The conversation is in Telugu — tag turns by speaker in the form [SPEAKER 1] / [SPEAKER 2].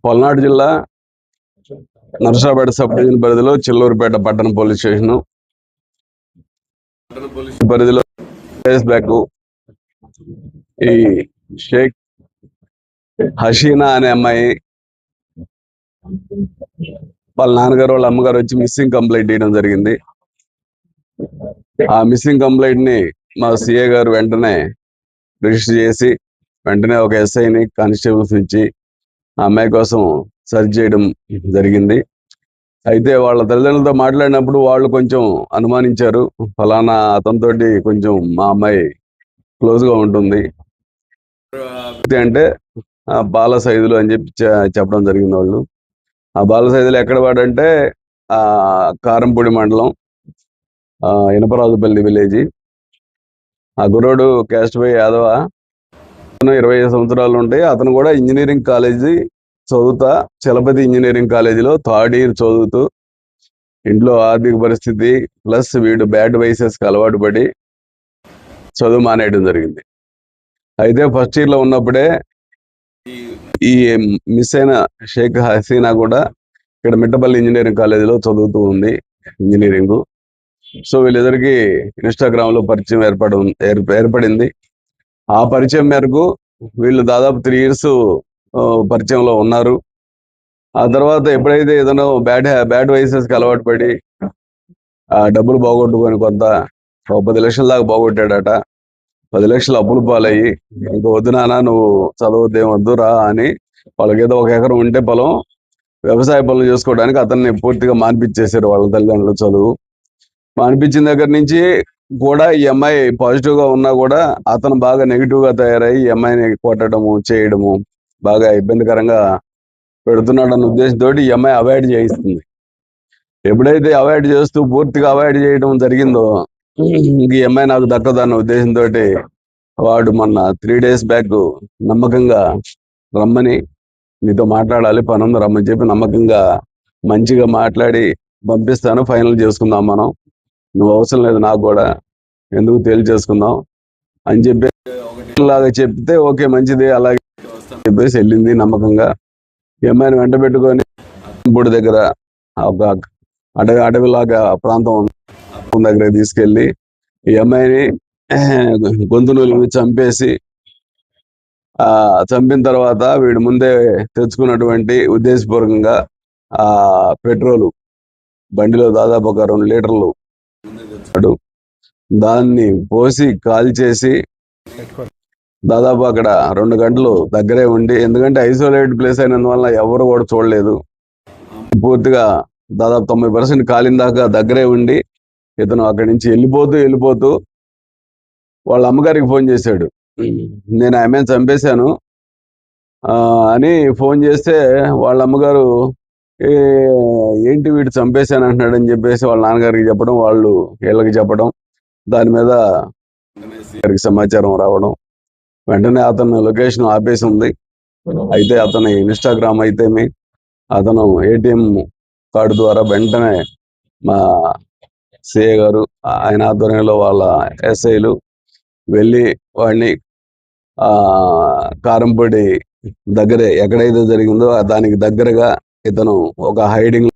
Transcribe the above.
[SPEAKER 1] పల్నాడు జిల్లా నరసరావుపేట సబ్ డివిజన్ పరిధిలో చిల్లూరుపేట పట్టణ పోలీస్ స్టేషన్ పరిధిలో డేస్ బ్యాక్ ఈ షేక్ హసీనా అనే అమ్మాయి వాళ్ళ నాన్నగారు వాళ్ళ అమ్మగారు వచ్చి మిస్సింగ్ కంప్లైంట్ చేయడం జరిగింది. ఆ మిస్సింగ్ కంప్లైంట్ ని మా సిఏ గారు వెంటనే రిజిస్టర్ చేసి వెంటనే ఒక ఎస్ఐని కానిస్టేబుల్స్ ఇచ్చి ఆ అమ్మాయి కోసం సెర్చ్ చేయడం జరిగింది. అయితే వాళ్ళ తల్లిదండ్రులతో మాట్లాడినప్పుడు వాళ్ళు కొంచెం అనుమానించారు, ఫలానా అతనితోటి కొంచెం మా అమ్మాయి క్లోజ్గా ఉంటుంది అంటే బాల సైదులు అని చెప్పి చెప్పడం జరిగింది. వాళ్ళు ఆ బాల సైదులు ఎక్కడ వాడంటే కారంపూడి మండలం ఇనపరాజుపల్లి విలేజ్. ఆ గుర్రోడు క్యాస్ట్ బై యాదవ, 25 సంవత్సరాలు ఉంటాయి. అతను కూడా ఇంజనీరింగ్ కాలేజీ చదువుతా చలపతి ఇంజనీరింగ్ కాలేజీలో 3rd ఇయర్ చదువుతూ ఇంట్లో ఆర్థిక పరిస్థితి ప్లస్ వీడు బ్యాడ్ వైసెస్కి అలవాటు పడి చదువు మానేయడం జరిగింది. అయితే ఫస్ట్ ఇయర్లో ఉన్నప్పుడే ఈ మిస్ అయిన షేక్ హసీనా కూడా ఇక్కడ మిట్టపల్లి ఇంజనీరింగ్ కాలేజీలో చదువుతూ ఉంది ఇంజనీరింగ్. సో వీళ్ళిద్దరికి ఇన్స్టాగ్రామ్లో పరిచయం ఏర్పడింది. ఆ పరిచయం మేరకు వీళ్ళు దాదాపు 3 years పరిచయంలో ఉన్నారు. ఆ తర్వాత ఎప్పుడైతే ఏదైనా బ్యాడ్ వైసెస్కి అలవాటు పడి డబ్బులు పోగొట్టుకొని కొంత 10 లక్షల దాకా పోగొట్టాడట. 10 లక్షలు అప్పులు పాలయ్యి ఇంక వద్దు నాన్న నువ్వు చదవద్దేం వద్దు రా అని వాళ్ళకి ఏదో 1 ఎకరం ఉంటే పొలం వ్యవసాయ పనులు చేసుకోవడానికి అతన్ని పూర్తిగా మాన్పించేశారు వాళ్ళ తల్లిదండ్రులు. చదువు మాన్పించిన దగ్గర నుంచి కూడా ఈ అమ్మాయి పాజిటివ్ గా ఉన్నా కూడా అతను బాగా నెగిటివ్ గా తయారయ్యి ఈ అమ్మాయిని కొట్టడము చేయడము బాగా ఇబ్బందికరంగా పెడుతున్నాడన్న ఉద్దేశంతో ఈ అమ్మాయి అవాయిడ్ చేయిస్తుంది. ఎప్పుడైతే అవాయిడ్ చేస్తూ పూర్తిగా అవాయిడ్ చేయడం జరిగిందో ఈ అమ్మాయి నాకు దక్కదన్న ఉద్దేశంతో వాడు మొన్న 3 days బ్యాక్ నమ్మకంగా రమ్మని నీతో మాట్లాడాలి పనుంది రమ్మని చెప్పి నమ్మకంగా మంచిగా మాట్లాడి పంపిస్తాను, ఫైనల్ చేసుకుందాం మనం, నువ్వు అవసరం లేదు నాకు కూడా, ఎందుకు చేసుకుందాం అని చెప్పి లాగా చెప్తే ఓకే మంచిది అలాగే చెప్పేసి వెళ్ళింది నమ్మకంగా. ఈ అమ్మాయిని వెంట పెట్టుకొని బుడి దగ్గర ఒక అడవిలాగా ప్రాంతం దగ్గర తీసుకెళ్ళి ఈ అమ్మాయిని గొంతు నూలు చంపేసి చంపిన తర్వాత వీడు ముందే తెచ్చుకున్నటువంటి ఉద్దేశపూర్వకంగా పెట్రోలు బండిలో దాదాపు ఒక 2 లీటర్లు దాన్ని పోసి కాల్చేసి దాదాపు అక్కడ 2 గంటలు దగ్గరే ఉండి, ఎందుకంటే ఐసోలేట్ ప్లేస్ అయినందువల్ల ఎవరు కూడా చూడలేదు, పూర్తిగా దాదాపు 90% కాలిన దాకా దగ్గరే ఉండి ఇతను అక్కడి నుంచి వెళ్ళిపోతూ వాళ్ళ అమ్మగారికి ఫోన్ చేశాడు. నేను ఆమెను చంపేశాను అని ఫోన్ చేస్తే వాళ్ళ అమ్మగారు ఏంటి వీడు చంపేశాను అంటున్నాడని చెప్పేసి వాళ్ళ నాన్నగారికి చెప్పడం, వాళ్ళు వీళ్ళకి చెప్పడం, దాని మీద సమాచారం రావడం, వెంటనే అతను లొకేషన్ ఆపేసి ఉంది. అయితే అతని ఇన్స్టాగ్రామ్ అయితేమి అతను ATM కార్డు ద్వారా వెంటనే మా సిఏ గారు ఆయన ఆధ్వర్యంలో వాళ్ళ ఎస్ఐలు వెళ్ళి వాడిని కారంపొడి దగ్గరే ఎక్కడైతే జరిగిందో దానికి దగ్గరగా ఇతను ఒక హైడింగ్